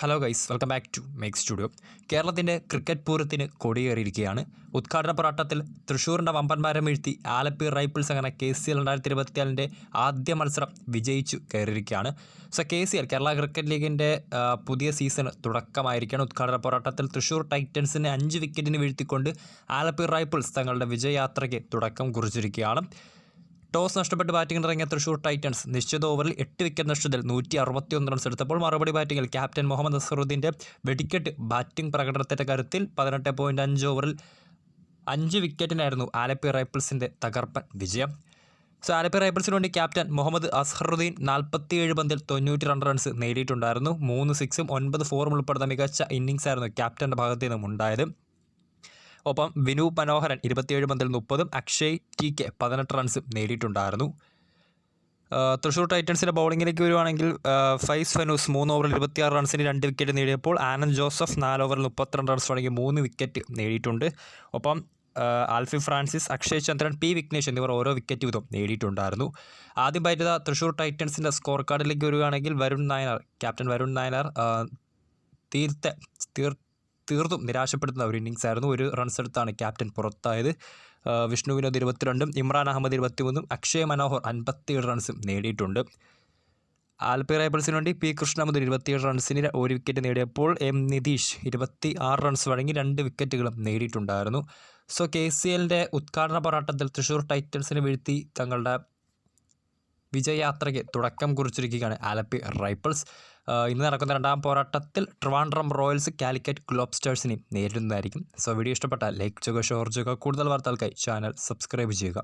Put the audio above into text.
Hello guys, welcome back to make studio. കേരളത്തിൻ്റെ cricket പൂരത്തിന് കൊടിയേറിയിരിക്കുകയാണ്. ഉദ്ഘാടന പോരാട്ടത്തിൽ തൃശ്ശൂരിൻ്റെ വമ്പന്മാരം വീഴ്ത്തി ആലപ്പി റൈപ്പിൾസ് അങ്ങനെ KCL 2024 ആദ്യ മത്സരം വിജയിച്ചു കയറിയിരിക്കുകയാണ്. സോ KCL കേരള ക്രിക്കറ്റ് ലീഗിൻ്റെ പുതിയ സീസണ് തുടക്കമായിരിക്കുകയാണ്. ഉദ്ഘാടന പോരാട്ടത്തിൽ തൃശ്ശൂർ ടൈറ്റൻസിനെ 5 വിക്കറ്റിന് വീഴ്ത്തിക്കൊണ്ട് ആലപ്പി റൈപ്പിൾസ് തങ്ങളുടെ വിജയയാത്രയ്ക്ക് തുടക്കം കുറിച്ചിരിക്കുകയാണ്. ടോസ് നഷ്ടപ്പെട്ട് ബാറ്റിംഗിൽ ഇറങ്ങിയ തൃശ്ശൂർ ടൈറ്റൻസ് നിശ്ചിത ഓവറിൽ 8 വിക്കറ്റ് നഷ്ടത്തിൽ 161 റൺസ് എടുത്തപ്പോൾ മറുപടി ബാറ്റിംഗിൽ ക്യാപ്റ്റൻ മുഹമ്മദ് അസ്ഹറുദ്ദീൻ്റെ വെടിക്കെട്ട് ബാറ്റിംഗ് പ്രകടനത്തിൻ്റെ കരുത്തിൽ 18.5 ഓവറിൽ 5 വിക്കറ്റിനായിരുന്നു ആലപ്പി റൈപ്പിൾസിൻ്റെ തകർപ്പൻ വിജയം. സോ ആലപ്പി റൈപ്പിൾസിന് വേണ്ടി ക്യാപ്റ്റൻ മുഹമ്മദ് അസ്ഹറുദ്ദീൻ 47 പന്തിൽ 92 റൺസ് നേടിയിട്ടുണ്ടായിരുന്നു. 3 സിക്സും 9 ഫോറും ഉൾപ്പെടുന്ന മികച്ച ഇന്നിംഗ്സ് ആയിരുന്നു ക്യാപ്റ്റൻ്റെ ഭാഗത്തു നിന്നും ഉണ്ടായത്. ഒപ്പം വിനു മനോഹരൻ 27 പന്തിൽ 30ഉം അക്ഷയ് TK 18 റൺസും നേടിയിട്ടുണ്ടായിരുന്നു. തൃശ്ശൂർ ടൈറ്റൻസിൻ്റെ ബൗളിങ്ങിലേക്ക് വരുവാണെങ്കിൽ ഫൈസ് ഫനൂസ് 3 ഓവറിൽ 26 റൺസിന് 2 വിക്കറ്റ് നേടിയപ്പോൾ ആനന്ദ് ജോസഫ് 4 ഓവറിൽ 32 റൺസ് തുടങ്ങി 3 വിക്കറ്റ് നേടിയിട്ടുണ്ട്. ഒപ്പം ആൽഫി ഫ്രാൻസിസ്, അക്ഷയ് ചന്ദ്രൻ, P വിഘ്നേഷ് എന്നിവർ ഓരോ വിക്കറ്റ് വീതം നേടിയിട്ടുണ്ടായിരുന്നു. ആദ്യം ബാറ്റ് ചെയ്ത തൃശ്ശൂർ ടൈറ്റൻസിൻ്റെ സ്കോർ കാർഡിലേക്ക് വരുവാണെങ്കിൽ ക്യാപ്റ്റൻ വരുൺ നായനാർ തീർത്തും നിരാശപ്പെടുത്തുന്ന ഒരു ഇന്നിങ്സ് ആയിരുന്നു. 1 റൺസ് എടുത്താണ് ക്യാപ്റ്റൻ പുറത്തായത്. വിഷ്ണു വിനോദ് 22ഉം ഇമ്രാൻ അഹമ്മദ് 23ഉം അക്ഷയ് മനോഹർ 57 റൺസും നേടിയിട്ടുണ്ട്. ആലപ്പി റൈപ്പിൾസിന് വേണ്ടി P കൃഷ്ണമുദ്രൻ 27 റൺസിന് 1 വിക്കറ്റ് നേടിയപ്പോൾ M നിതീഷ് 26 റൺസ് വഴങ്ങി 2 വിക്കറ്റുകളും നേടിയിട്ടുണ്ടായിരുന്നു. സോ KCLൻ്റെ ഉദ്ഘാടന പോരാട്ടത്തിൽ തൃശ്ശൂർ ടൈറ്റൻസിനെ വീഴ്ത്തി തങ്ങളുടെ വിജയയാത്രയ്ക്ക് തുടക്കം കുറിച്ചിരിക്കുകയാണ് ആലപ്പി റൈപ്പിൾസ്. ഇന്ന് നടക്കുന്ന രണ്ടാം പോരാട്ടത്തിൽ ട്രിവാൻഡ്രം റോയൽസ് കാലിക്കറ്റ് ഗ്ലോബ്സ്റ്റേഴ്സിനെയും നേരിടുന്നതായിരിക്കും. സോ വീഡിയോ ഇഷ്ടപ്പെട്ടാൽ ലൈക്ക് ചെയ്യുക, ഷെയർ ചെയ്യുക. കൂടുതൽ വാർത്തകൾക്കായി ചാനൽ സബ്സ്ക്രൈബ് ചെയ്യുക.